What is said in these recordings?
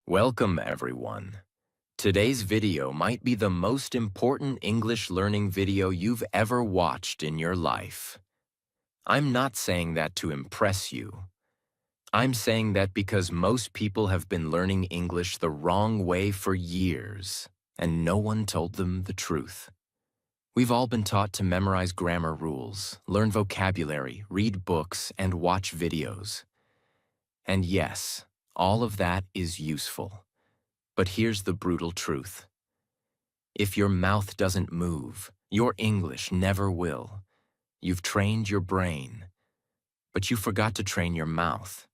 Welcome, everyone. Today's video might be the most important English learning video you've ever watched in your life. I'm not saying that to impress you. I'm saying that because most people have been learning English the wrong way for years, and no one told them the truth. We've all been taught to memorize grammar rules, learn vocabulary, read books, and watch videos. And yes, all of that is useful. But here's the brutal truth. If your mouth doesn't move, your English never will. You've trained your brain, but you forgot to train your mouth.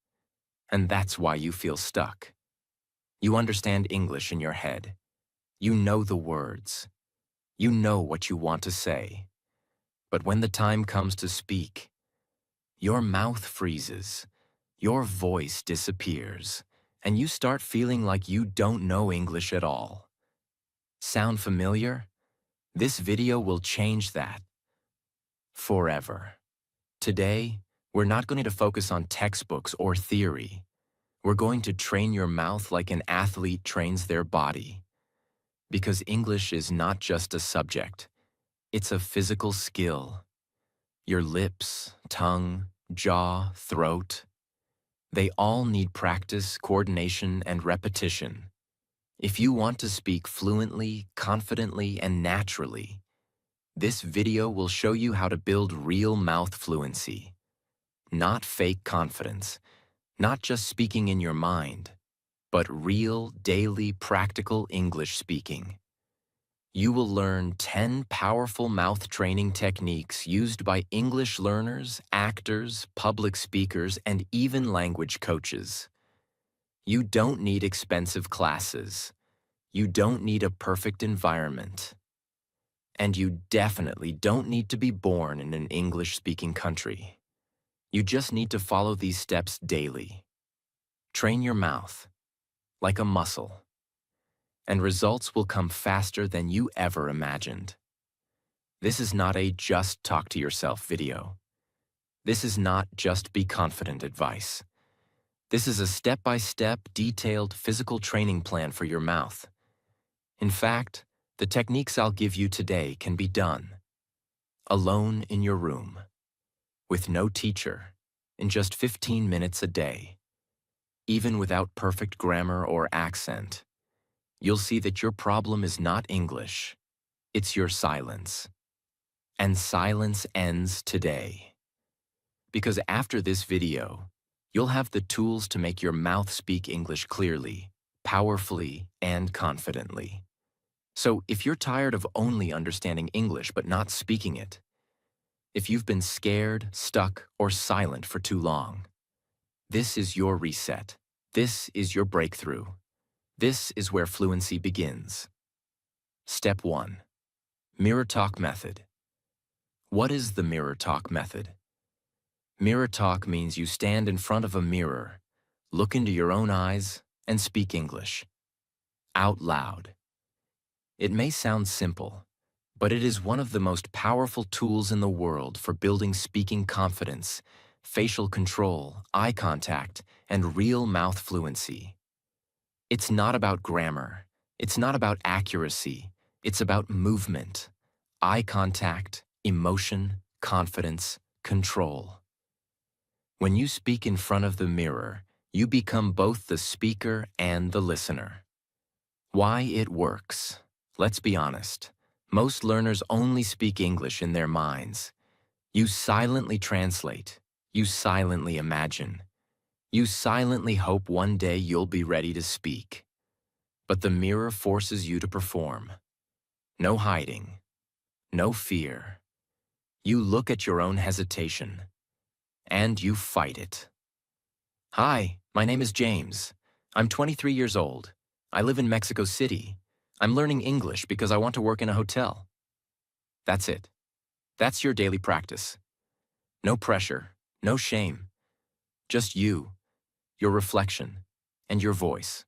And that's why you feel stuck. You understand English in your head. You know the words. You know what you want to say. But when the time comes to speak, your mouth freezes, your voice disappears, and you start feeling like you don't know English at all. Sound familiar? This video will change that. Forever. Today, we're not going to focus on textbooks or theory. We're going to train your mouth like an athlete trains their body. Because English is not just a subject. It's a physical skill. Your lips, tongue, jaw, throat. They all need practice, coordination, and repetition. If you want to speak fluently, confidently, and naturally, this video will show you how to build real mouth fluency. Not fake confidence, not just speaking in your mind, but real, daily, practical English speaking. You will learn 10 powerful mouth training techniques used by English learners, actors, public speakers, and even language coaches. You don't need expensive classes. You don't need a perfect environment. And you definitely don't need to be born in an English-speaking country. You just need to follow these steps daily. Train your mouth, like a muscle. And results will come faster than you ever imagined. This is not a just talk to yourself video. This is not just be confident advice. This is a step-by-step, detailed physical training plan for your mouth. In fact, the techniques I'll give you today can be done alone in your room, with no teacher, in just 15 minutes a day. Even without perfect grammar or accent, you'll see that your problem is not English, it's your silence. And silence ends today. Because after this video, you'll have the tools to make your mouth speak English clearly, powerfully, and confidently. So if you're tired of only understanding English but not speaking it, if you've been scared, stuck, or silent for too long, this is your reset. This is your breakthrough. This is where fluency begins. Step 1. Mirror talk method. What is the mirror talk method? Mirror talk means you stand in front of a mirror, look into your own eyes, and speak English. Out loud. It may sound simple, but it is one of the most powerful tools in the world for building speaking confidence, facial control, eye contact, and real mouth fluency. It's not about grammar. It's not about accuracy. It's about movement, eye contact, emotion, confidence, control. When you speak in front of the mirror, you become both the speaker and the listener. Why it works? Let's be honest. Most learners only speak English in their minds. You silently translate. You silently imagine. You silently hope one day you'll be ready to speak. But the mirror forces you to perform. No hiding. No fear. You look at your own hesitation. And you fight it. Hi, my name is James. I'm 23 years old. I live in Mexico City. I'm learning English because I want to work in a hotel. That's it. That's your daily practice. No pressure, no shame. Just you, your reflection, and your voice.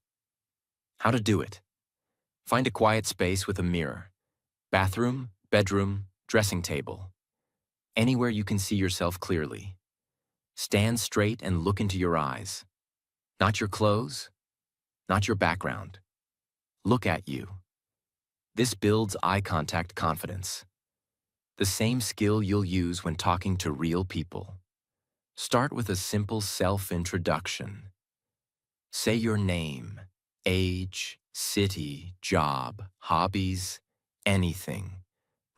How to do it. Find a quiet space with a mirror. Bathroom, bedroom, dressing table. Anywhere you can see yourself clearly. Stand straight and look into your eyes. Not your clothes, not your background. Look at you. This builds eye contact confidence, the same skill you'll use when talking to real people. Start with a simple self-introduction. Say your name, age, city, job, hobbies, anything.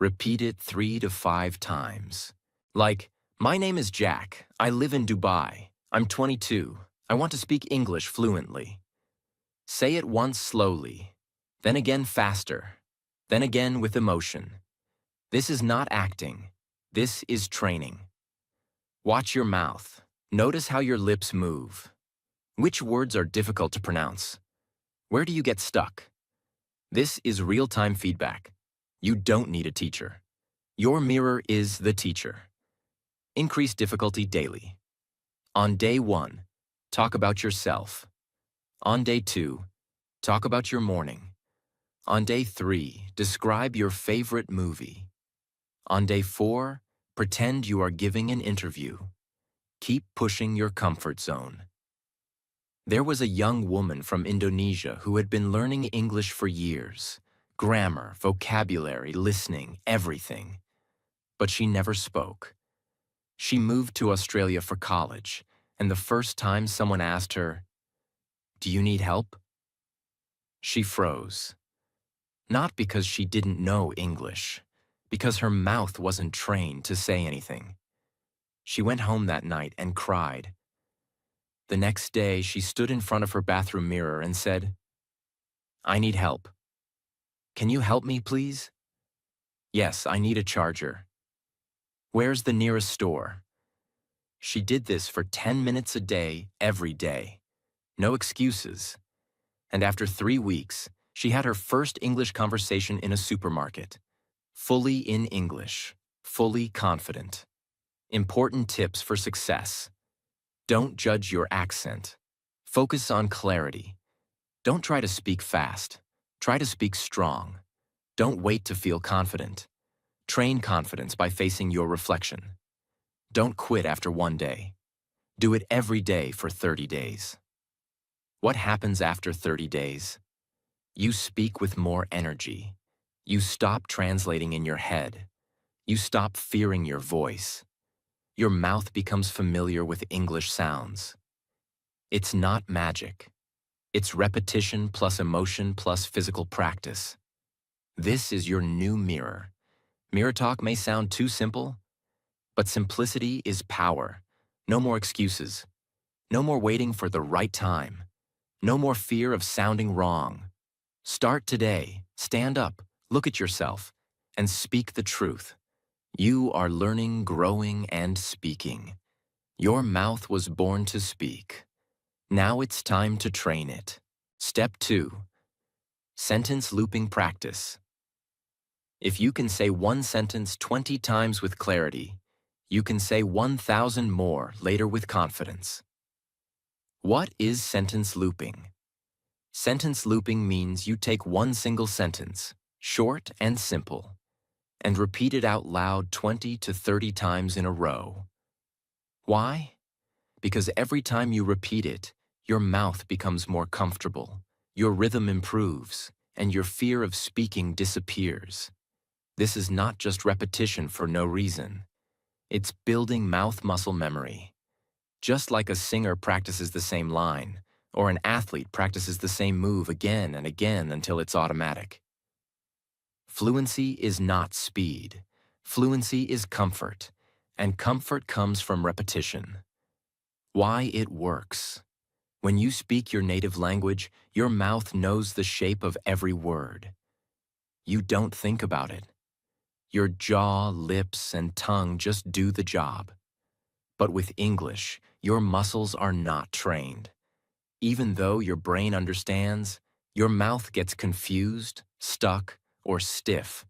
Repeat it 3 to 5 times. Like, my name is Jack. I live in Dubai. I'm 22. I want to speak English fluently. Say it once slowly, then again faster, then again with emotion. This is not acting. This is training. Watch your mouth. Notice how your lips move. Which words are difficult to pronounce? Where do you get stuck? This is real-time feedback. You don't need a teacher. Your mirror is the teacher. Increase difficulty daily. On day 1, talk about yourself. On day 2, talk about your morning. On day 3, describe your favorite movie. On day 4, pretend you are giving an interview. Keep pushing your comfort zone. There was a young woman from Indonesia who had been learning English for years. Grammar, vocabulary, listening, everything. But she never spoke. She moved to Australia for college, and the first time someone asked her, "Do you need help?" she froze. Not because she didn't know English, because her mouth wasn't trained to say anything. She went home that night and cried. The next day, she stood in front of her bathroom mirror and said, "I need help. Can you help me, please?" "Yes, I need a charger." "Where's the nearest store?" She did this for 10 minutes a day, every day. No excuses. And after 3 weeks, she had her first English conversation in a supermarket. Fully in English, fully confident. Important tips for success. Don't judge your accent. Focus on clarity. Don't try to speak fast. Try to speak strong. Don't wait to feel confident. Train confidence by facing your reflection. Don't quit after 1 day. Do it every day for 30 days. What happens after 30 days? You speak with more energy. You stop translating in your head. You stop fearing your voice. Your mouth becomes familiar with English sounds. It's not magic. It's repetition plus emotion plus physical practice. This is your new mirror. Mirror talk may sound too simple, but simplicity is power. No more excuses. No more waiting for the right time. No more fear of sounding wrong. Start today. Stand up, look at yourself, and speak the truth. You are learning, growing, and speaking. Your mouth was born to speak. Now it's time to train it. Step 2. Sentence looping practice. If you can say one sentence 20 times with clarity, you can say 1,000 more later with confidence. What is sentence looping? Sentence looping means you take one single sentence, short and simple, and repeat it out loud 20 to 30 times in a row. Why? Because every time you repeat it, your mouth becomes more comfortable, your rhythm improves, and your fear of speaking disappears. This is not just repetition for no reason. It's building mouth muscle memory. Just like a singer practices the same line, or an athlete practices the same move again and again until it's automatic. Fluency is not speed. Fluency is comfort, and comfort comes from repetition. Why it works. When you speak your native language, your mouth knows the shape of every word. You don't think about it. Your jaw, lips, and tongue just do the job. But with English, your muscles are not trained. Even though your brain understands, your mouth gets confused, stuck, or stiff.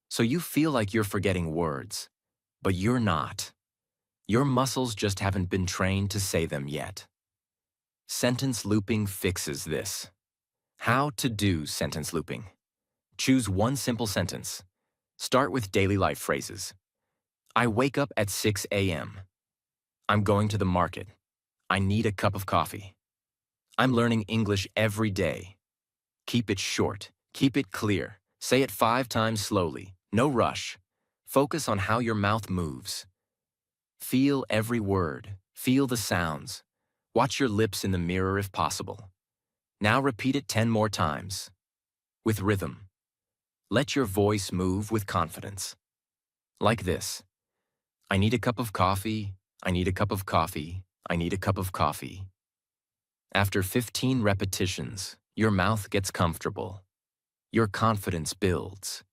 So you feel like you're forgetting words. But you're not. Your muscles just haven't been trained to say them yet. Sentence looping fixes this. How to do sentence looping. Choose one simple sentence. Start with daily life phrases. I wake up at 6 a.m. I'm going to the market. I need a cup of coffee. I'm learning English every day. Keep it short. Keep it clear. Say it 5 times slowly. No rush. Focus on how your mouth moves. Feel every word. Feel the sounds. Watch your lips in the mirror if possible. Now repeat it 10 more times. With rhythm. Let your voice move with confidence. Like this. I need a cup of coffee. I need a cup of coffee. I need a cup of coffee. After 15 repetitions, your mouth gets comfortable. Your confidence builds.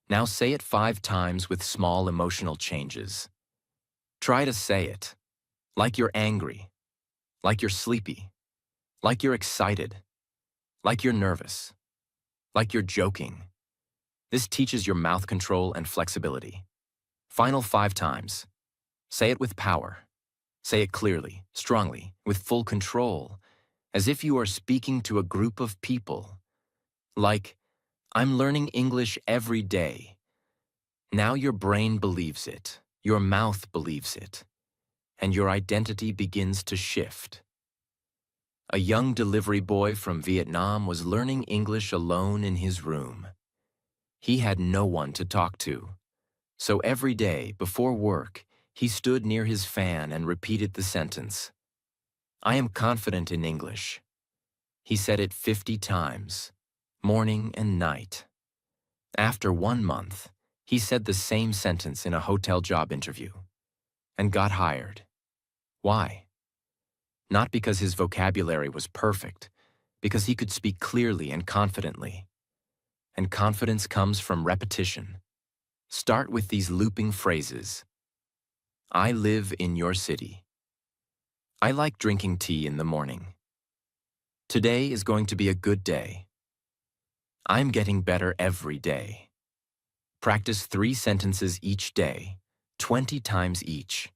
Now say it 5 times with small emotional changes. Try to say it like you're angry, like you're sleepy, like you're excited, like you're nervous, like you're joking. This teaches your mouth control and flexibility. Final 5 times. Say it with power. Say it clearly, strongly, with full control, as if you are speaking to a group of people. Like, I'm learning English every day. Now your brain believes it, your mouth believes it, and your identity begins to shift. A young delivery boy from Vietnam was learning English alone in his room. He had no one to talk to. So every day, before work, he stood near his fan and repeated the sentence, I am confident in English. He said it 50 times, morning and night. After 1 month, he said the same sentence in a hotel job interview and got hired. Why? Not because his vocabulary was perfect, because he could speak clearly and confidently. And confidence comes from repetition. Start with these looping phrases. I live in your city. I like drinking tea in the morning. Today is going to be a good day. I'm getting better every day. Practice 3 sentences each day, 20 times each.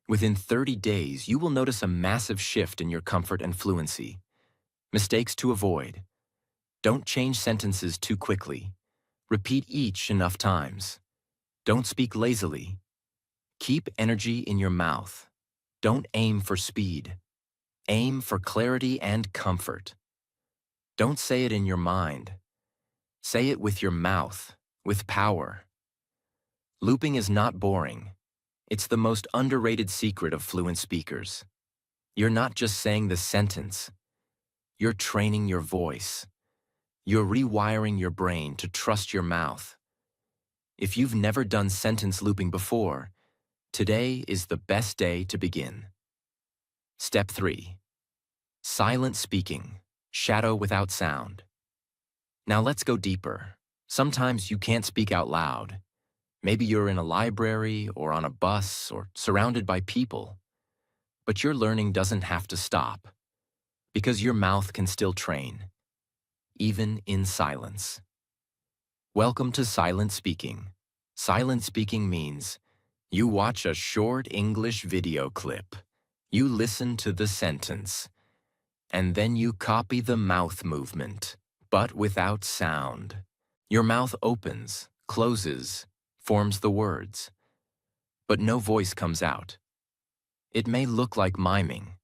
Within 30 days, you will notice a massive shift in your comfort and fluency. Mistakes to avoid. Don't change sentences too quickly. Repeat each enough times. Don't speak lazily. Keep energy in your mouth. Don't aim for speed. Aim for clarity and comfort. Don't say it in your mind. Say it with your mouth, with power. Looping is not boring. It's the most underrated secret of fluent speakers. You're not just saying the sentence. You're training your voice. You're rewiring your brain to trust your mouth. If you've never done sentence looping before, today is the best day to begin. Step 3. Silent speaking. Shadow without sound. Now let's go deeper. Sometimes you can't speak out loud. Maybe you're in a library or on a bus or surrounded by people. But your learning doesn't have to stop, because your mouth can still train, even in silence. Welcome to silent speaking. Silent speaking means you watch a short English video clip, you listen to the sentence, and then you copy the mouth movement, but without sound. Your mouth opens, closes, forms the words, but no voice comes out. It may look like miming,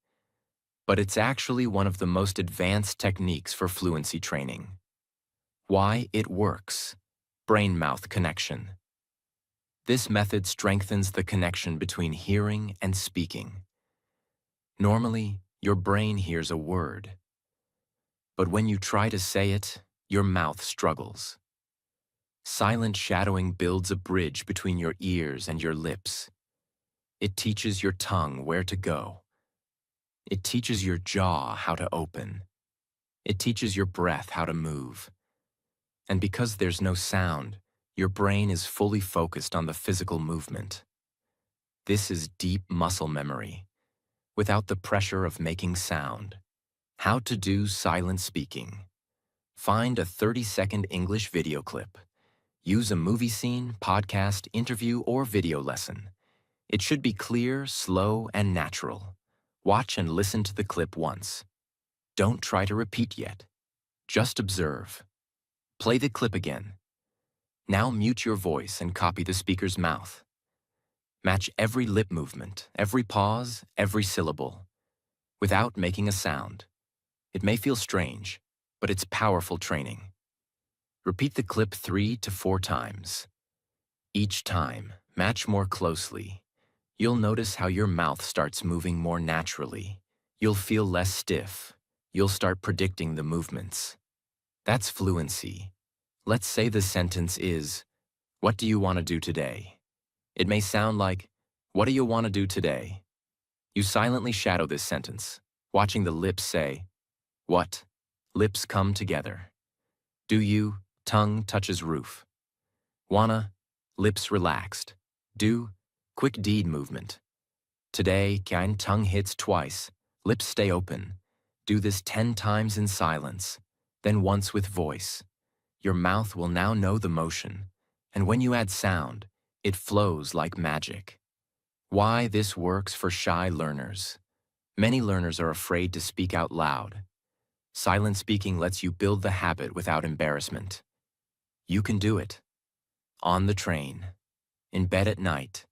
but it's actually one of the most advanced techniques for fluency training. Why it works: brain-mouth connection. This method strengthens the connection between hearing and speaking. Normally, your brain hears a word, but when you try to say it, your mouth struggles. Silent shadowing builds a bridge between your ears and your lips. It teaches your tongue where to go. It teaches your jaw how to open. It teaches your breath how to move. And because there's no sound, your brain is fully focused on the physical movement. This is deep muscle memory, without the pressure of making sound. How to do silent speaking. Find a 30-second English video clip. Use a movie scene, podcast, interview, or video lesson. It should be clear, slow, and natural. Watch and listen to the clip once. Don't try to repeat yet. Just observe. Play the clip again. Now mute your voice and copy the speaker's mouth. Match every lip movement, every pause, every syllable, without making a sound. It may feel strange, but it's powerful training. Repeat the clip 3 to 4 times. Each time, match more closely. You'll notice how your mouth starts moving more naturally. You'll feel less stiff. You'll start predicting the movements. That's fluency. Let's say the sentence is, "What do you want to do today?" It may sound like, "What do you want to do today?" You silently shadow this sentence, watching the lips say, "What?" Lips come together. "Do you?" Tongue touches roof. "Wanna?" Lips relaxed. "Do?" Quick deed movement. Today, kein tongue hits twice. Lips stay open. Do this 10 times in silence, then once with voice. Your mouth will now know the motion, and when you add sound, it flows like magic. Why this works for shy learners. Many learners are afraid to speak out loud. Silent speaking lets you build the habit without embarrassment. You can do it. On the train, in bed at night,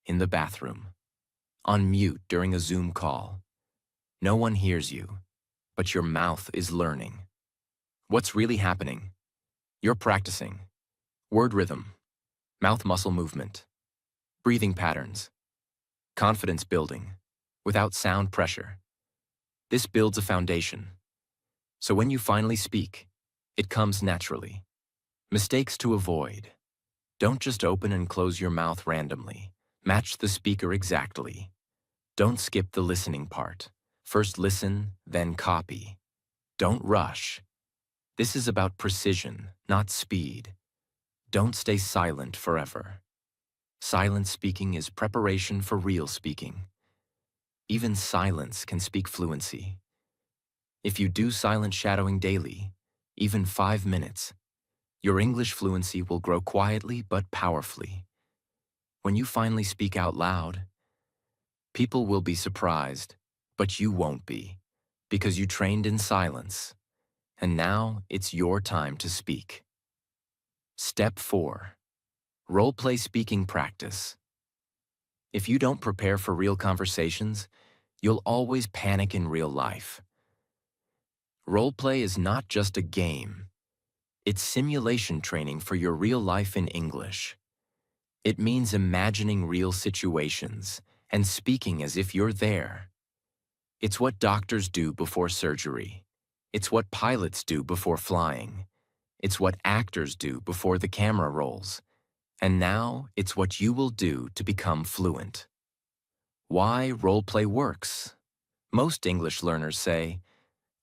in the bathroom, on mute during a Zoom call. No one hears you, but your mouth is learning. What's really happening? You're practicing. Word rhythm, mouth muscle movement, breathing patterns, confidence building, without sound pressure. This builds a foundation. So when you finally speak, it comes naturally. Mistakes to avoid. Don't just open and close your mouth randomly. Match the speaker exactly. Don't skip the listening part. First listen, then copy. Don't rush. This is about precision, not speed. Don't stay silent forever. Silent speaking is preparation for real speaking. Even silence can speak fluency. If you do silent shadowing daily, even 5 minutes, your English fluency will grow quietly but powerfully. When you finally speak out loud, people will be surprised, but you won't be, because you trained in silence. And now it's your time to speak. Step 4. Role-play speaking practice. If you don't prepare for real conversations, you'll always panic in real life. Role-play is not just a game. It's simulation training for your real life in English. It means imagining real situations and speaking as if you're there. It's what doctors do before surgery. It's what pilots do before flying. It's what actors do before the camera rolls. And now it's what you will do to become fluent. Why role-play works? Most English learners say,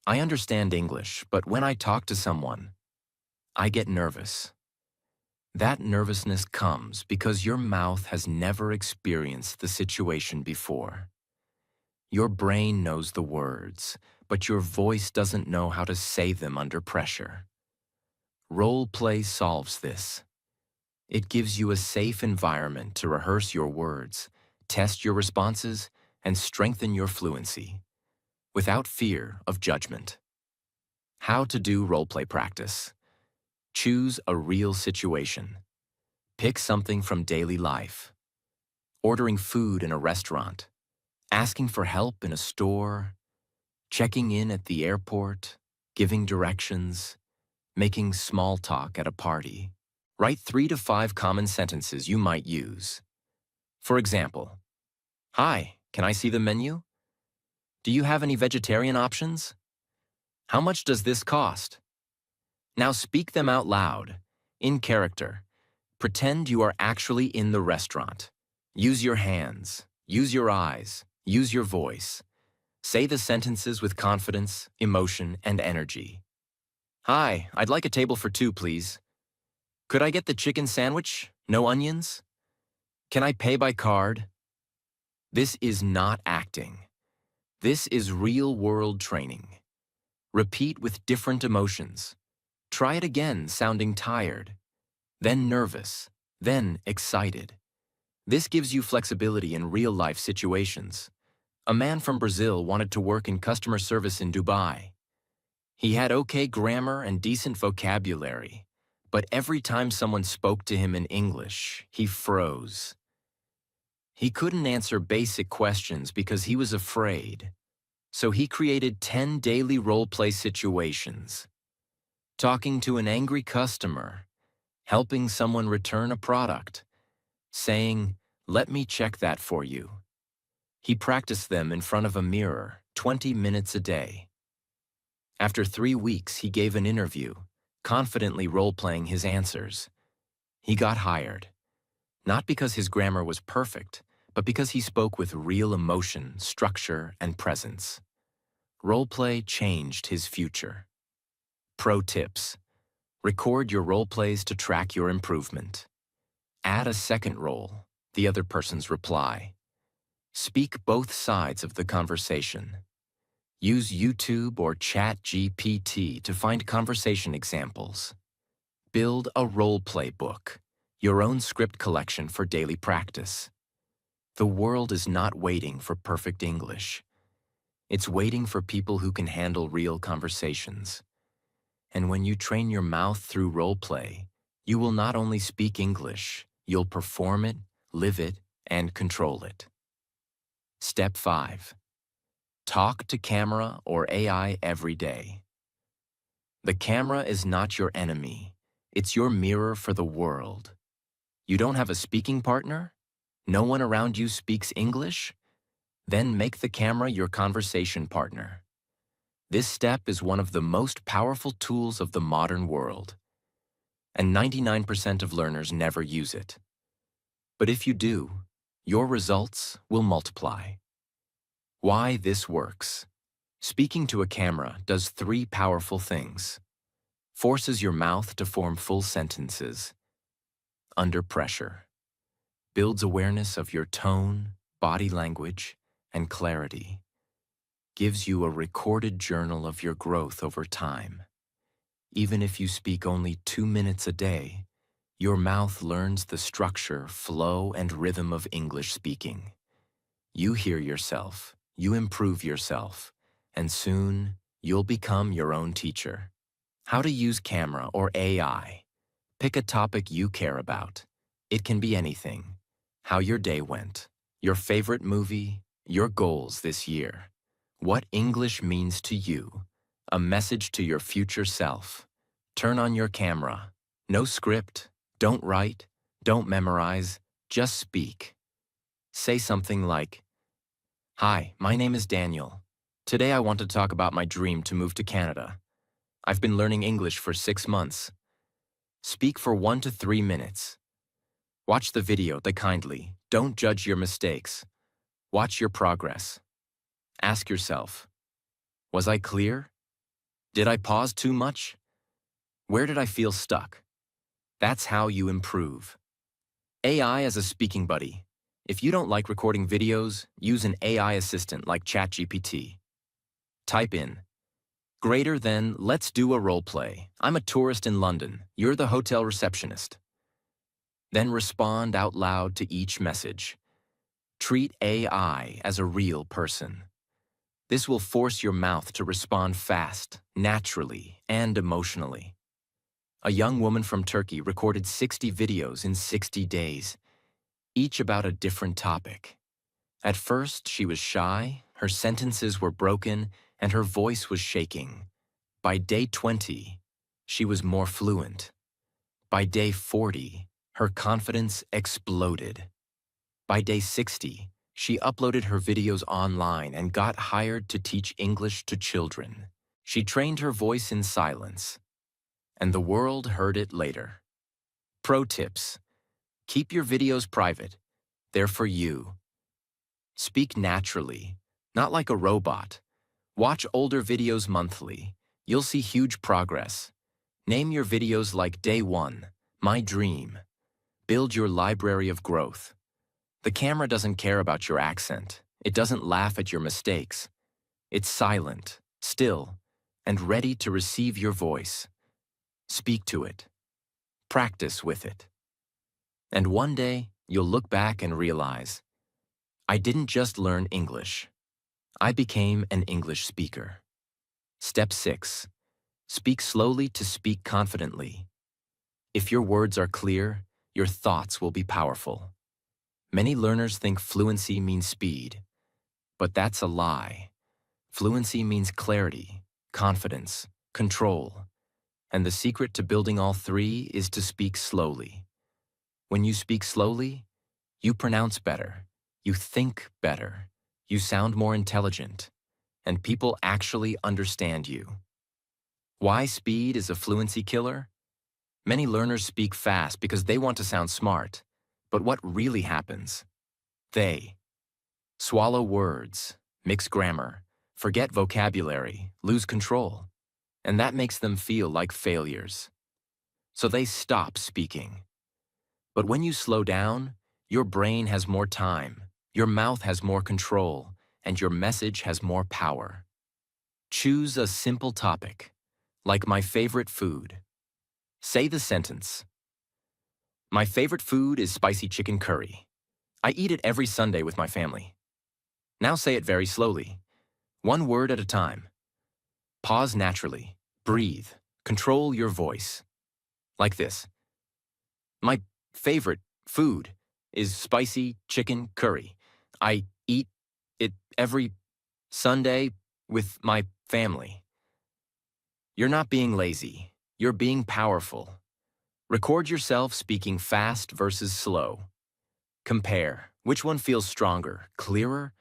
"I understand English, but when I talk to someone, I get nervous." That nervousness comes because your mouth has never experienced the situation before. Your brain knows the words, but your voice doesn't know how to say them under pressure. Role play solves this. It gives you a safe environment to rehearse your words, test your responses, and strengthen your fluency, without fear of judgment. How to do role play practice. Choose a real situation. Pick something from daily life. Ordering food in a restaurant. Asking for help in a store. Checking in at the airport. Giving directions. Making small talk at a party. Write 3 to 5 common sentences you might use. For example, "Hi, can I see the menu? Do you have any vegetarian options? How much does this cost?" Now speak them out loud, in character. Pretend you are actually in the restaurant. Use your hands, use your eyes, use your voice. Say the sentences with confidence, emotion, and energy. "Hi, I'd like a table for 2, please. Could I get the chicken sandwich? No onions? Can I pay by card?" This is not acting. This is real-world training. Repeat with different emotions. Try it again, sounding tired, then nervous, then excited. This gives you flexibility in real-life situations. A man from Brazil wanted to work in customer service in Dubai. He had okay grammar and decent vocabulary, but every time someone spoke to him in English, he froze. He couldn't answer basic questions because he was afraid. So he created 10 daily role-play situations. Talking to an angry customer, helping someone return a product, saying, "Let me check that for you." He practiced them in front of a mirror, 20 minutes a day. After 3 weeks, he gave an interview, confidently role-playing his answers. He got hired, not because his grammar was perfect, but because he spoke with real emotion, structure, and presence. Role-play changed his future. Pro tips: record your role-plays to track your improvement. Add a second role, the other person's reply. Speak both sides of the conversation. Use YouTube or ChatGPT to find conversation examples. Build a role-play book, your own script collection for daily practice. The world is not waiting for perfect English. It's waiting for people who can handle real conversations. And when you train your mouth through role-play, you will not only speak English, you'll perform it, live it, and control it. Step 5. Talk to camera or AI every day. The camera is not your enemy. It's your mirror for the world. You don't have a speaking partner? No one around you speaks English? Then make the camera your conversation partner. This step is one of the most powerful tools of the modern world, and 99% of learners never use it. But if you do, your results will multiply. Why this works. Speaking to a camera does 3 powerful things. Forces your mouth to form full sentences. Under pressure. Builds awareness of your tone, body language, and clarity. Gives you a recorded journal of your growth over time. Even if you speak only 2 minutes a day, your mouth learns the structure, flow, and rhythm of English speaking. You hear yourself, you improve yourself, and soon you'll become your own teacher. How to use camera or AI. Pick a topic you care about. It can be anything. How your day went, your favorite movie, your goals this year. What English means to you. A message to your future self. Turn on your camera. No script. Don't write. Don't memorize. Just speak. Say something like, "Hi, my name is Daniel. Today I want to talk about my dream to move to Canada. I've been learning English for 6 months. Speak for 1 to 3 minutes. Watch the video kindly. Don't judge your mistakes. Watch your progress. Ask yourself, was I clear? Did I pause too much? Where did I feel stuck?" That's how you improve. AI as a speaking buddy. If you don't like recording videos, use an AI assistant like ChatGPT. Type in, greater than, let's do a role play. I'm a tourist in London. You're the hotel receptionist. Then respond out loud to each message. Treat AI as a real person. This will force your mouth to respond fast, naturally, and emotionally. A young woman from Turkey recorded 60 videos in 60 days, each about a different topic. At first, she was shy, her sentences were broken, and her voice was shaking. By day 20, she was more fluent. By day 40, her confidence exploded. By day 60, she uploaded her videos online and got hired to teach English to children. She trained her voice in silence, and the world heard it later. Pro tips. Keep your videos private. They're for you. Speak naturally, not like a robot. Watch older videos monthly. You'll see huge progress. Name your videos like Day 1, My Dream. Build your library of growth. The camera doesn't care about your accent. It doesn't laugh at your mistakes. It's silent, still, and ready to receive your voice. Speak to it. Practice with it. And one day, you'll look back and realize, I didn't just learn English. I became an English speaker. Step 6. Speak slowly to speak confidently. If your words are clear, your thoughts will be powerful. Many learners think fluency means speed, but that's a lie. Fluency means clarity, confidence, control, and the secret to building all three is to speak slowly. When you speak slowly, you pronounce better, you think better, you sound more intelligent, and people actually understand you. Why speed is a fluency killer? Many learners speak fast because they want to sound smart. But what really happens? They swallow words, mix grammar, forget vocabulary, lose control, and that makes them feel like failures. So they stop speaking. But when you slow down, your brain has more time, your mouth has more control, and your message has more power. Choose a simple topic, like my favorite food. Say the sentence. My favorite food is spicy chicken curry. I eat it every Sunday with my family. Now say it very slowly, one word at a time. Pause naturally, breathe, control your voice. Like this. My favorite food is spicy chicken curry. I eat it every Sunday with my family. You're not being lazy. You're being powerful. Record yourself speaking fast versus slow. Compare. Which one feels stronger, clearer?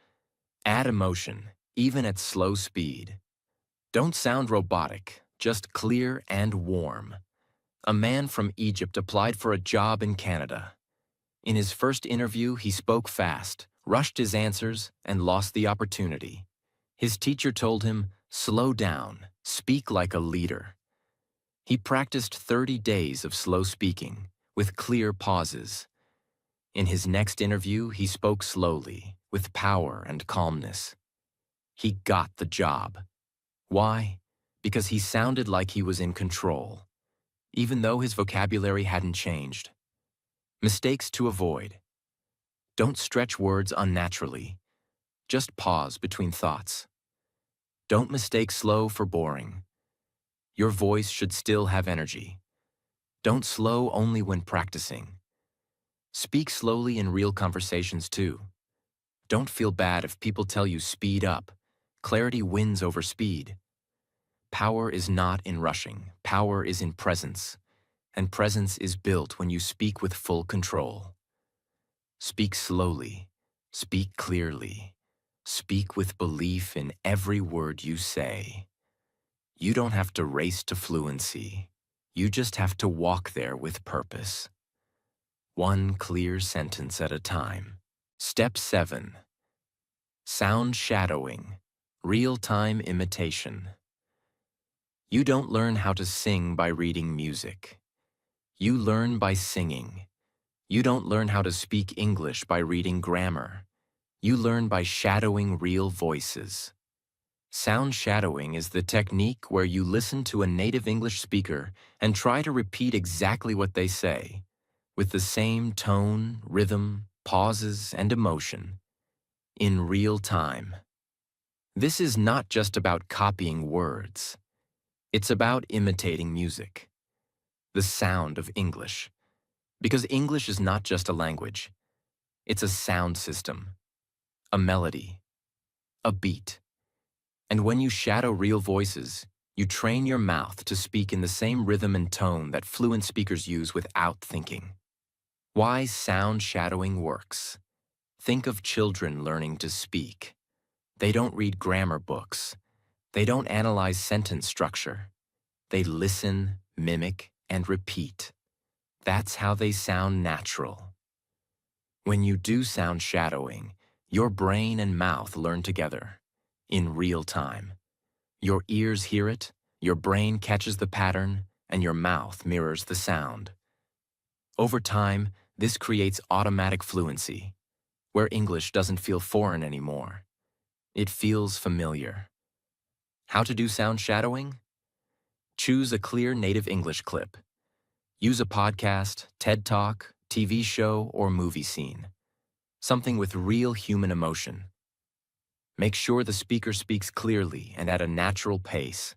Add emotion, even at slow speed. Don't sound robotic, just clear and warm. A man from Egypt applied for a job in Canada. In his first interview, he spoke fast, rushed his answers, and lost the opportunity. His teacher told him, "Slow down, speak like a leader." He practiced 30 days of slow speaking, with clear pauses. In his next interview, he spoke slowly, with power and calmness. He got the job. Why? Because he sounded like he was in control, even though his vocabulary hadn't changed. Mistakes to avoid. Don't stretch words unnaturally. Just pause between thoughts. Don't mistake slow for boring. Your voice should still have energy. Don't slow only when practicing. Speak slowly in real conversations too. Don't feel bad if people tell you speed up. Clarity wins over speed. Power is not in rushing. Power is in presence. And presence is built when you speak with full control. Speak slowly. Speak clearly. Speak with belief in every word you say. You don't have to race to fluency. You just have to walk there with purpose. One clear sentence at a time. Step 7. Sound shadowing. Real-time imitation. You don't learn how to sing by reading music. You learn by singing. You don't learn how to speak English by reading grammar. You learn by shadowing real voices. Sound shadowing is the technique where you listen to a native English speaker and try to repeat exactly what they say, with the same tone, rhythm, pauses, and emotion, in real time. This is not just about copying words. It's about imitating music, the sound of English. Because English is not just a language. It's a sound system, a melody, a beat. And when you shadow real voices, you train your mouth to speak in the same rhythm and tone that fluent speakers use without thinking. Why sound shadowing works. Think of children learning to speak. They don't read grammar books. They don't analyze sentence structure. They listen, mimic, and repeat. That's how they sound natural. When you do sound shadowing, your brain and mouth learn together, in real time. Your ears hear it, your brain catches the pattern, and your mouth mirrors the sound. Over time, this creates automatic fluency, where English doesn't feel foreign anymore. It feels familiar. How to do sound shadowing? Choose a clear native English clip. Use a podcast, TED Talk, TV show, or movie scene. Something with real human emotion. Make sure the speaker speaks clearly and at a natural pace.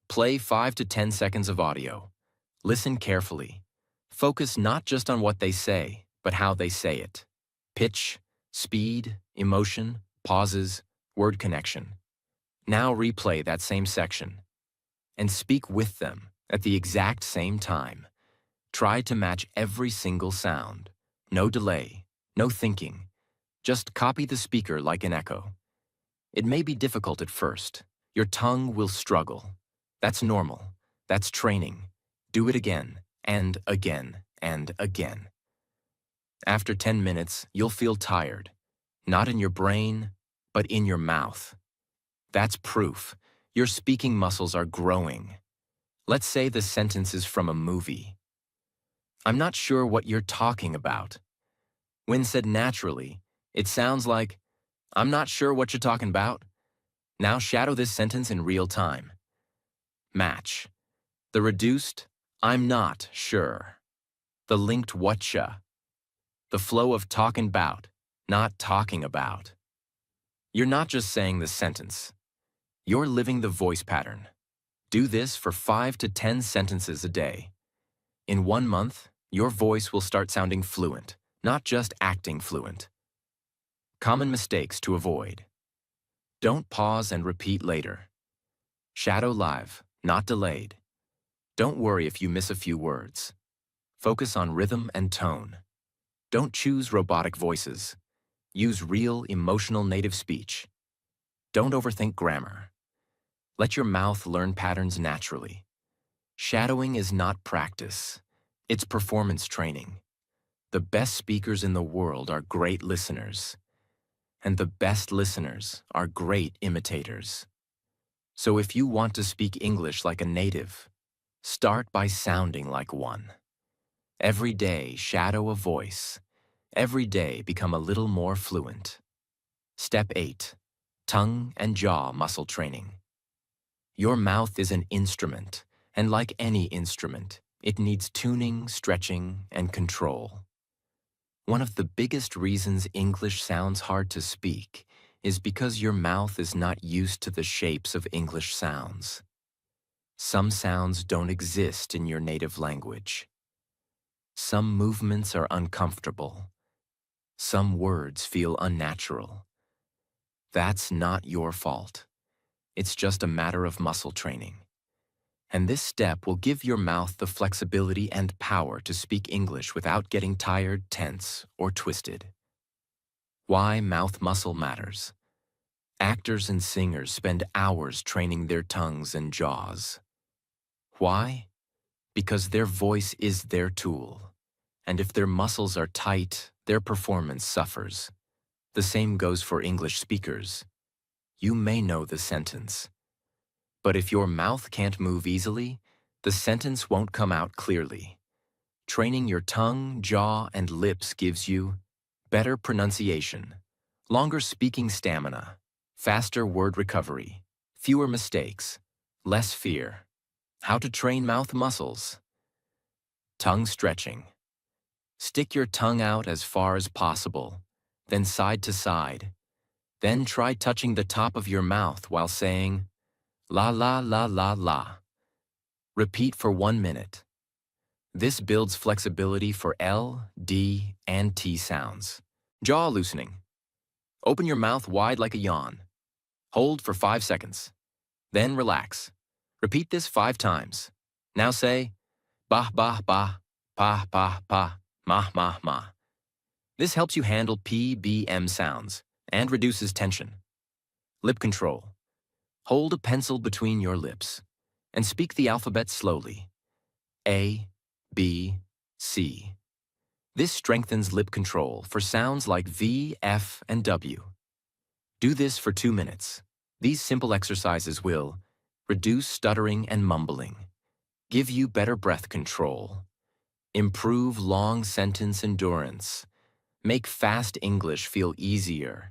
Play 5 to 10 seconds of audio. Listen carefully. Focus not just on what they say, but how they say it. Pitch, speed, emotion, pauses, word connection. Now replay that same section and speak with them at the exact same time. Try to match every single sound. No delay, no thinking. Just copy the speaker like an echo. It may be difficult at first. Your tongue will struggle. That's normal. That's training. Do it again, and again, and again. After 10 minutes, you'll feel tired. Not in your brain, but in your mouth. That's proof. Your speaking muscles are growing. Let's say the sentence is from a movie. I'm not sure what you're talking about. When said naturally, it sounds like, I'm not sure what you're talking about. Now shadow this sentence in real time. Match. The reduced, I'm not sure. The linked whatcha. The flow of talking about, not talking about. You're not just saying the sentence. You're living the voice pattern. Do this for 5 to 10 sentences a day. In 1 month, your voice will start sounding fluent, not just acting fluent. Common mistakes to avoid. Don't pause and repeat later. Shadow live, not delayed. Don't worry if you miss a few words. Focus on rhythm and tone. Don't choose robotic voices. Use real, emotional native speech. Don't overthink grammar. Let your mouth learn patterns naturally. Shadowing is not practice. It's performance training. The best speakers in the world are great listeners. And the best listeners are great imitators. So if you want to speak English like a native, start by sounding like one. Every day, shadow a voice. Every day, become a little more fluent. Step 8. Tongue and jaw muscle training. Your mouth is an instrument, and like any instrument, it needs tuning, stretching, and control. One of the biggest reasons English sounds hard to speak is because your mouth is not used to the shapes of English sounds. Some sounds don't exist in your native language. Some movements are uncomfortable. Some words feel unnatural. That's not your fault. It's just a matter of muscle training. And this step will give your mouth the flexibility and power to speak English without getting tired, tense, or twisted. Why mouth muscle matters. Actors and singers spend hours training their tongues and jaws. Why? Because their voice is their tool. And if their muscles are tight, their performance suffers. The same goes for English speakers. You may know the sentence. But if your mouth can't move easily, the sentence won't come out clearly. Training your tongue, jaw, and lips gives you better pronunciation, longer speaking stamina, faster word recovery, fewer mistakes, less fear. How to train mouth muscles. Tongue stretching. Stick your tongue out as far as possible, then side to side. Then try touching the top of your mouth while saying, la la la la la. Repeat for 1 minute. This builds flexibility for L, D, and T sounds. Jaw loosening. Open your mouth wide like a yawn. Hold for 5 seconds. Then relax. Repeat this 5 times. Now say, bah bah bah, pa pa pa, ma ma ma. This helps you handle P, B, M sounds and reduces tension. Lip control. Hold a pencil between your lips and speak the alphabet slowly. A, B, C. This strengthens lip control for sounds like V, F, and W. Do this for 2 minutes. These simple exercises will reduce stuttering and mumbling, give you better breath control, improve long sentence endurance, make fast English feel easier.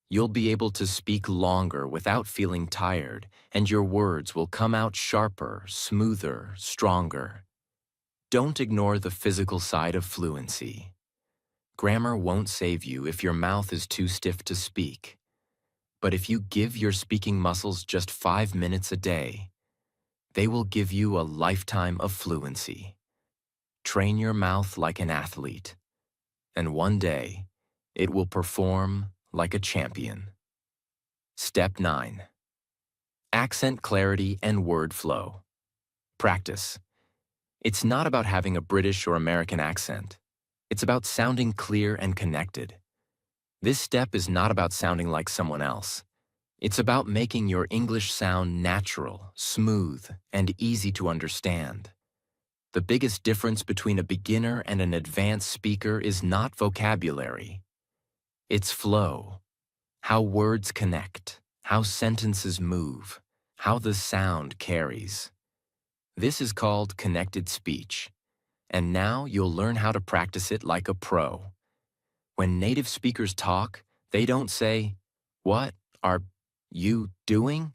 You'll be able to speak longer without feeling tired, and your words will come out sharper, smoother, stronger. Don't ignore the physical side of fluency. Grammar won't save you if your mouth is too stiff to speak. But if you give your speaking muscles just 5 minutes a day, they will give you a lifetime of fluency. Train your mouth like an athlete, and one day, it will perform like a champion. Step 9. Accent clarity and word flow. Practice. It's not about having a British or American accent. It's about sounding clear and connected. This step is not about sounding like someone else. It's about making your English sound natural, smooth, and easy to understand. The biggest difference between a beginner and an advanced speaker is not vocabulary. It's flow. How words connect, how sentences move, how the sound carries. This is called connected speech, and now you'll learn how to practice it like a pro. When native speakers talk, they don't say, "What are you doing?"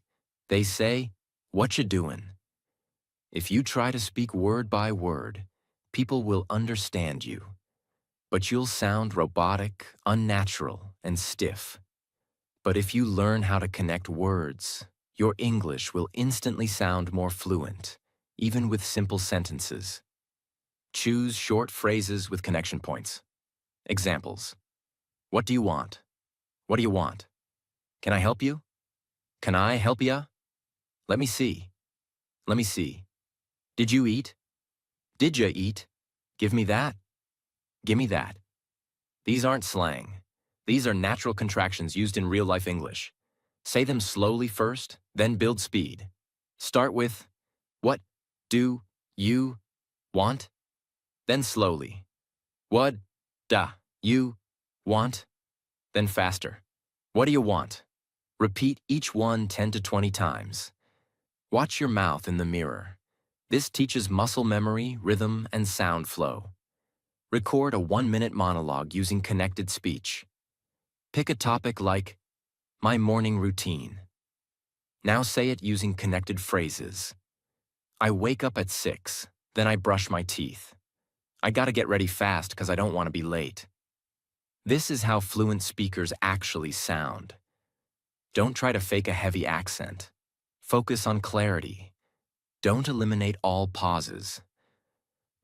They say, "What you doing?" If you try to speak word by word, people will understand you, but you'll sound robotic, unnatural, and stiff. But if you learn how to connect words, your English will instantly sound more fluent, even with simple sentences. Choose short phrases with connection points. Examples. What do you want? What do you want? Can I help you? Can I help ya? Let me see. Let me see. Did you eat? Did ya eat? Give me that. Give me that. These aren't slang. These are natural contractions used in real-life English. Say them slowly first, then build speed. Start with, what do you want? Then slowly. What da you want? Then faster. What do you want? Repeat each one 10 to 20 times. Watch your mouth in the mirror. This teaches muscle memory, rhythm, and sound flow. Record a 1-minute monologue using connected speech. Pick a topic like, my morning routine. Now say it using connected phrases. I wake up at 6, then I brush my teeth. I gotta get ready fast because I don't want to be late. This is how fluent speakers actually sound. Don't try to fake a heavy accent. Focus on clarity. Don't eliminate all pauses.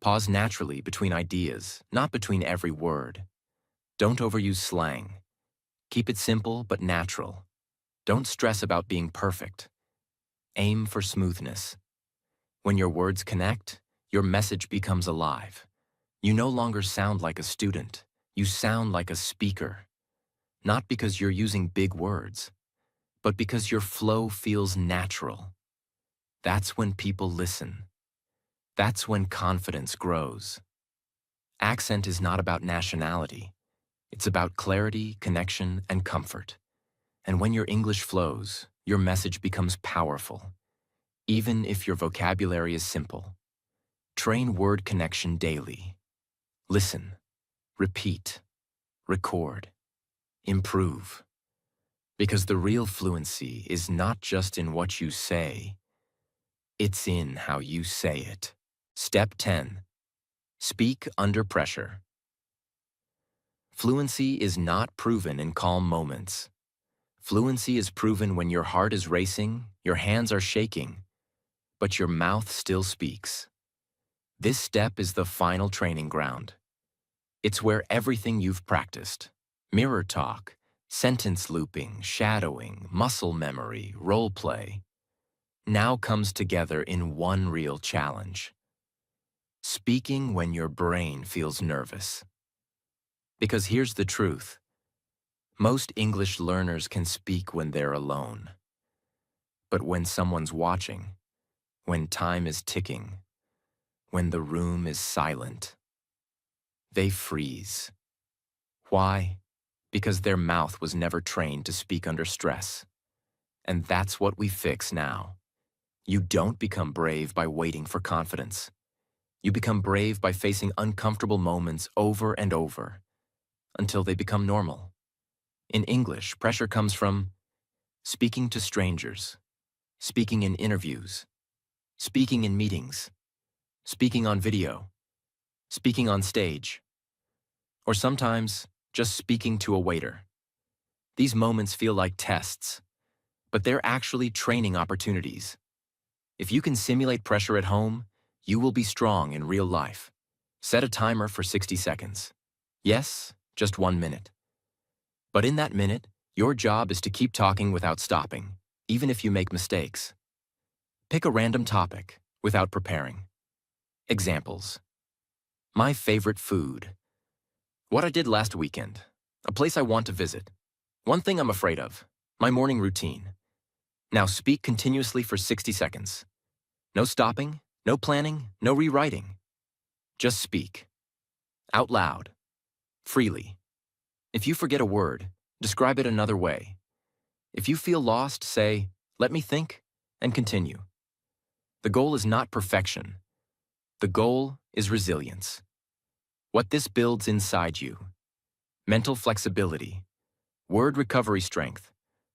Pause naturally between ideas, not between every word. Don't overuse slang. Keep it simple but natural. Don't stress about being perfect. Aim for smoothness. When your words connect, your message becomes alive. You no longer sound like a student. You sound like a speaker. Not because you're using big words, but because your flow feels natural. That's when people listen. That's when confidence grows. Accent is not about nationality. It's about clarity, connection, and comfort. And when your English flows, your message becomes powerful, even if your vocabulary is simple. Train word connection daily. Listen, repeat, record, improve. Because the real fluency is not just in what you say, it's in how you say it. Step 10. Speak under pressure. Fluency is not proven in calm moments. Fluency is proven when your heart is racing, your hands are shaking, but your mouth still speaks. This step is the final training ground. It's where everything you've practiced, mirror talk, sentence looping, shadowing, muscle memory, role play, now comes together in one real challenge. Speaking when your brain feels nervous. Because here's the truth. Most English learners can speak when they're alone. But when someone's watching, when time is ticking, when the room is silent, they freeze. Why? Because their mouth was never trained to speak under stress. And that's what we fix now. You don't become brave by waiting for confidence. You become brave by facing uncomfortable moments over and over, until they become normal. In English, pressure comes from speaking to strangers, speaking in interviews, speaking in meetings, speaking on video, speaking on stage, or sometimes just speaking to a waiter. These moments feel like tests, but they're actually training opportunities. If you can simulate pressure at home, you will be strong in real life. Set a timer for 60 seconds. Yes, just 1 minute. But in that minute, your job is to keep talking without stopping, even if you make mistakes. Pick a random topic without preparing. Examples. My favorite food. What I did last weekend. A place I want to visit. One thing I'm afraid of. My morning routine. Now speak continuously for 60 seconds. No stopping, no planning, no rewriting. Just speak. Out loud. Freely. If you forget a word, describe it another way. If you feel lost, say, "Let me think," and continue. The goal is not perfection. The goal is resilience. What this builds inside you. Mental flexibility, word recovery strength,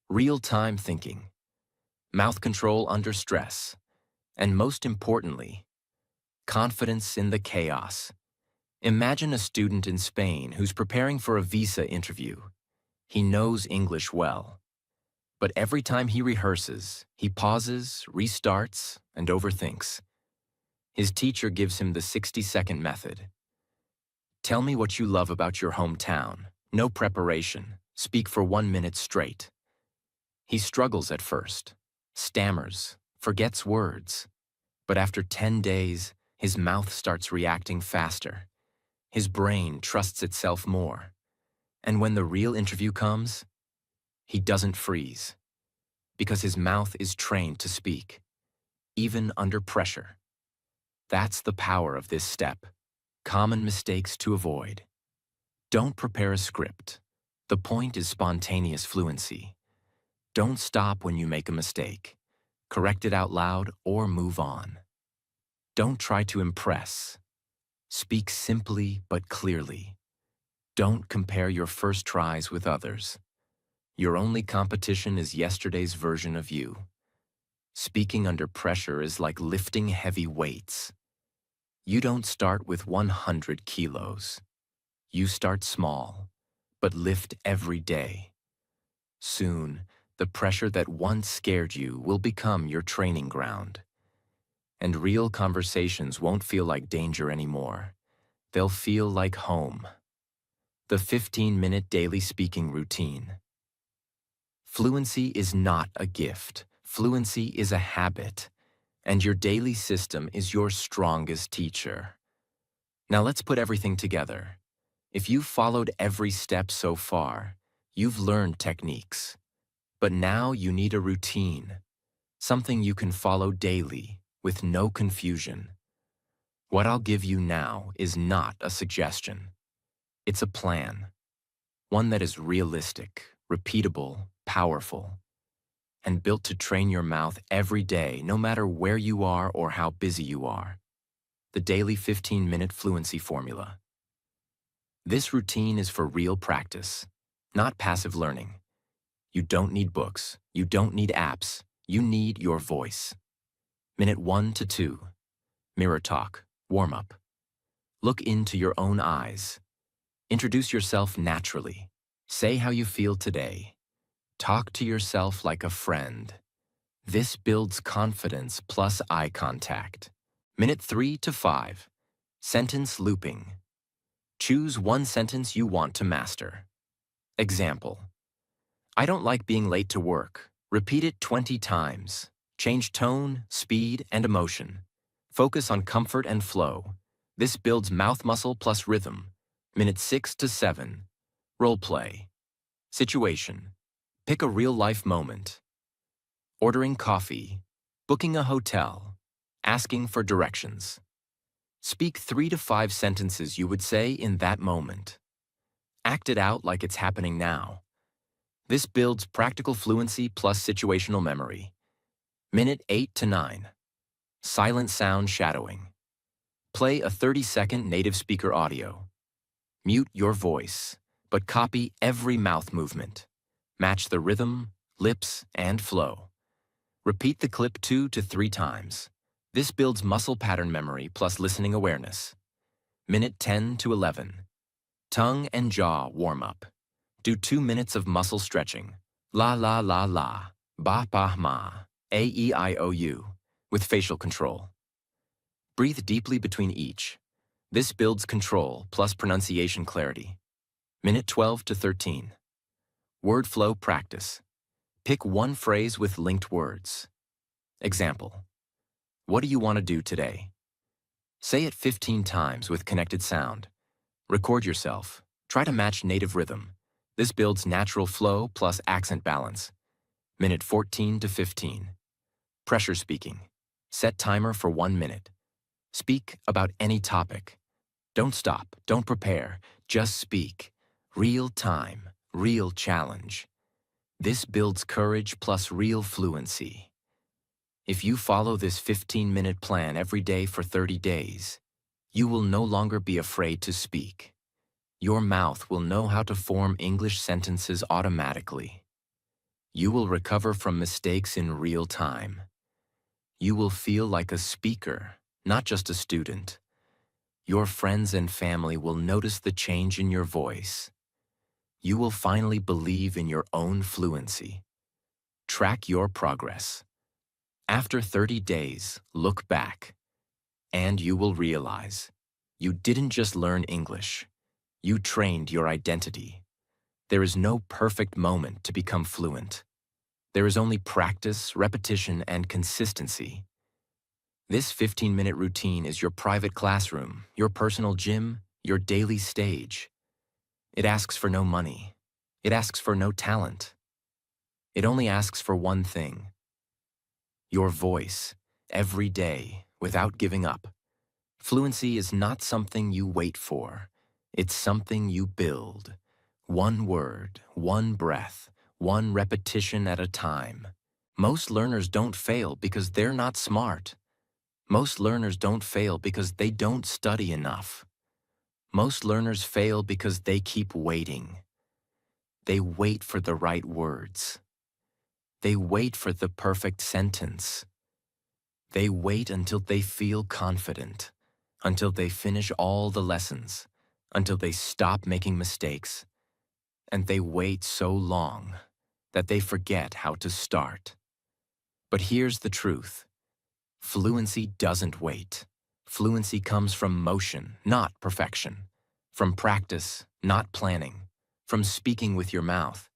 real-time thinking, mouth control under stress, and most importantly, confidence in the chaos. Imagine a student in Spain who's preparing for a visa interview. He knows English well. But every time he rehearses, he pauses, restarts, and overthinks. His teacher gives him the 60-second method. Tell me what you love about your hometown. No preparation. Speak for 1 minute straight. He struggles at first, stammers, forgets words. But after 10 days, his mouth starts reacting faster. His brain trusts itself more. And when the real interview comes, he doesn't freeze. Because his mouth is trained to speak, even under pressure. That's the power of this step. Common mistakes to avoid. Don't prepare a script. The point is spontaneous fluency. Don't stop when you make a mistake. Correct it out loud or move on. Don't try to impress. Speak simply but clearly. Don't compare your first tries with others. Your only competition is yesterday's version of you. Speaking under pressure is like lifting heavy weights. You don't start with 100 kilos. You start small, but lift every day. Soon, the pressure that once scared you will become your training ground. And real conversations won't feel like danger anymore. They'll feel like home. The 15-minute daily speaking routine. Fluency is not a gift. Fluency is a habit. And your daily system is your strongest teacher. Now let's put everything together. If you've followed every step so far, you've learned techniques. But now you need a routine, something you can follow daily with no confusion. What I'll give you now is not a suggestion. It's a plan, one that is realistic, repeatable, powerful, and built to train your mouth every day, no matter where you are or how busy you are. The daily 15-minute fluency formula. This routine is for real practice, not passive learning. You don't need books. You don't need apps. You need your voice. Minute 1 to 2. Mirror talk. Warm up. Look into your own eyes. Introduce yourself naturally. Say how you feel today. Talk to yourself like a friend. This builds confidence plus eye contact. Minute 3 to 5. Sentence looping. Choose one sentence you want to master. Example. I don't like being late to work. Repeat it 20 times. Change tone, speed, and emotion. Focus on comfort and flow. This builds mouth muscle plus rhythm. Minute 6 to 7. Role play. Situation. Pick a real-life moment. Ordering coffee. Booking a hotel. Asking for directions. Speak 3 to 5 sentences you would say in that moment. Act it out like it's happening now. This builds practical fluency plus situational memory. Minute 8 to 9. Silent sound shadowing. Play a 30-second native speaker audio. Mute your voice, but copy every mouth movement. Match the rhythm, lips, and flow. Repeat the clip 2 to 3 times. This builds muscle pattern memory plus listening awareness. Minute 10 to 11. Tongue and jaw warm-up. Do 2 minutes of muscle stretching. La la la la, ba ba ma, a e I o u, with facial control. Breathe deeply between each. This builds control plus pronunciation clarity. Minute 12 to 13. Word flow practice. Pick one phrase with linked words. Example: what do you want to do today? Say it 15 times with connected sound. Record yourself. Try to match native rhythm. This builds natural flow plus accent balance. Minute 14 to 15. Pressure speaking. Set timer for 1 minute. Speak about any topic. Don't stop, don't prepare, just speak. Real time, real challenge. This builds courage plus real fluency. If you follow this 15-minute plan every day for 30 days, you will no longer be afraid to speak. Your mouth will know how to form English sentences automatically. You will recover from mistakes in real time. You will feel like a speaker, not just a student. Your friends and family will notice the change in your voice. You will finally believe in your own fluency. Track your progress. After 30 days, look back, and you will realize you didn't just learn English. You trained your identity. There is no perfect moment to become fluent. There is only practice, repetition, and consistency. This 15-minute routine is your private classroom, your personal gym, your daily stage. It asks for no money. It asks for no talent. It only asks for one thing: your voice, every day, without giving up. Fluency is not something you wait for. It's something you build. One word, one breath, one repetition at a time. Most learners don't fail because they're not smart. Most learners don't fail because they don't study enough. Most learners fail because they keep waiting. They wait for the right words. They wait for the perfect sentence. They wait until they feel confident, until they finish all the lessons, until they stop making mistakes. And they wait so long that they forget how to start. But here's the truth. Fluency doesn't wait. Fluency comes from motion, not perfection. From practice, not planning. From speaking with your mouth,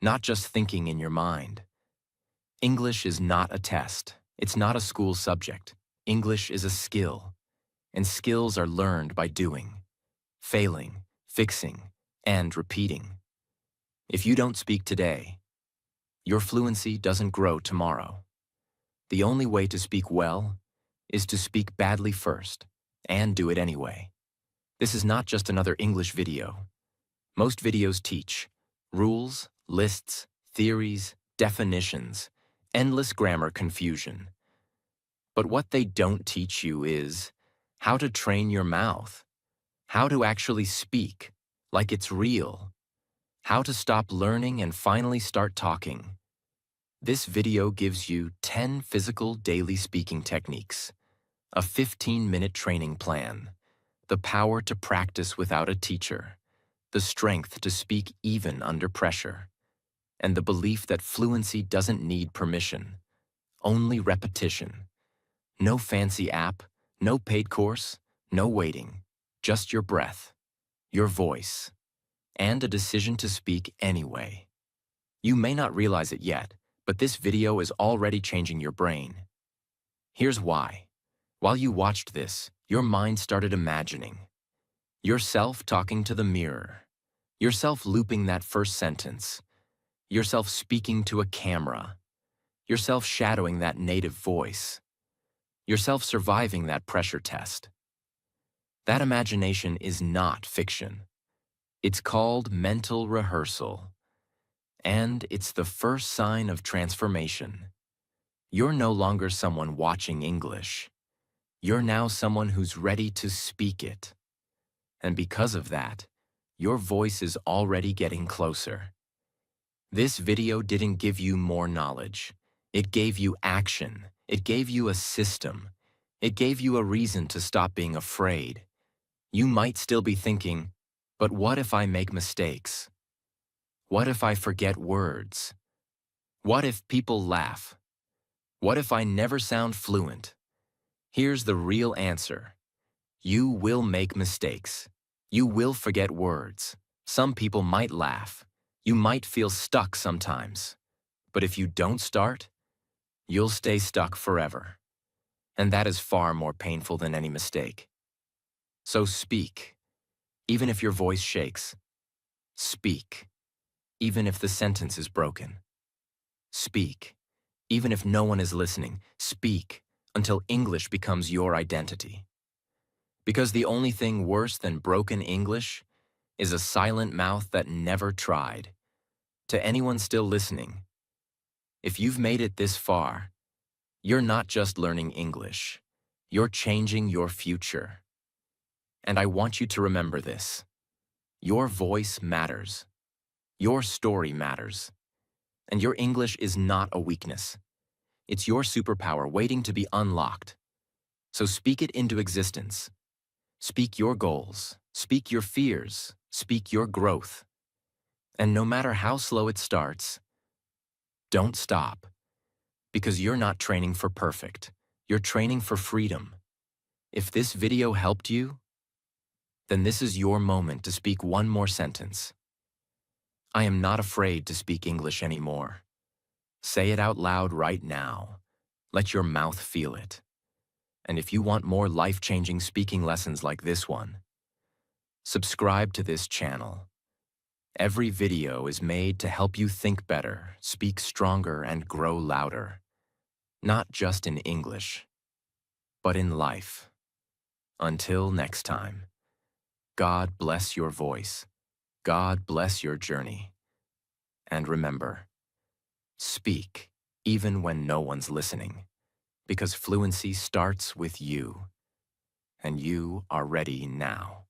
not just thinking in your mind. English is not a test. It's not a school subject. English is a skill. And skills are learned by doing, failing, fixing, and repeating. If you don't speak today, your fluency doesn't grow tomorrow. The only way to speak well is to speak badly first, and do it anyway. This is not just another English video. Most videos teach rules, lists, theories, definitions, endless grammar confusion. But what they don't teach you is how to train your mouth, how to actually speak like it's real, how to stop learning and finally start talking. This video gives you 10 physical daily speaking techniques, a 15-minute training plan, the power to practice without a teacher, the strength to speak even under pressure, and the belief that fluency doesn't need permission, only repetition. No fancy app, no paid course, no waiting, just your breath, your voice, and a decision to speak anyway. You may not realize it yet, but this video is already changing your brain. Here's why. While you watched this, your mind started imagining. Yourself talking to the mirror. Yourself looping that first sentence. Yourself speaking to a camera. Yourself shadowing that native voice. Yourself surviving that pressure test. That imagination is not fiction. It's called mental rehearsal. And it's the first sign of transformation. You're no longer someone watching English. You're now someone who's ready to speak it. And because of that, your voice is already getting closer. This video didn't give you more knowledge. It gave you action. It gave you a system. It gave you a reason to stop being afraid. You might still be thinking, but what if I make mistakes? What if I forget words? What if people laugh? What if I never sound fluent? Here's the real answer. You will make mistakes. You will forget words. Some people might laugh. You might feel stuck sometimes. But if you don't start, you'll stay stuck forever. And that is far more painful than any mistake. So speak, even if your voice shakes. Speak, even if the sentence is broken. Speak, even if no one is listening. Speak until English becomes your identity. Because the only thing worse than broken English is a silent mouth that never tried. To anyone still listening, if you've made it this far, you're not just learning English. You're changing your future. And I want you to remember this. Your voice matters. Your story matters. And your English is not a weakness. It's your superpower waiting to be unlocked. So speak it into existence. Speak your goals. Speak your fears. Speak your growth. And no matter how slow it starts, don't stop. Because you're not training for perfect. You're training for freedom. If this video helped you, then this is your moment to speak one more sentence. I am not afraid to speak English anymore. Say it out loud right now. Let your mouth feel it. And if you want more life-changing speaking lessons like this one, subscribe to this channel. Every video is made to help you think better, speak stronger, and grow louder. Not just in English, but in life. Until next time, God bless your voice. God bless your journey. And remember, speak even when no one's listening, because fluency starts with you, and you are ready now.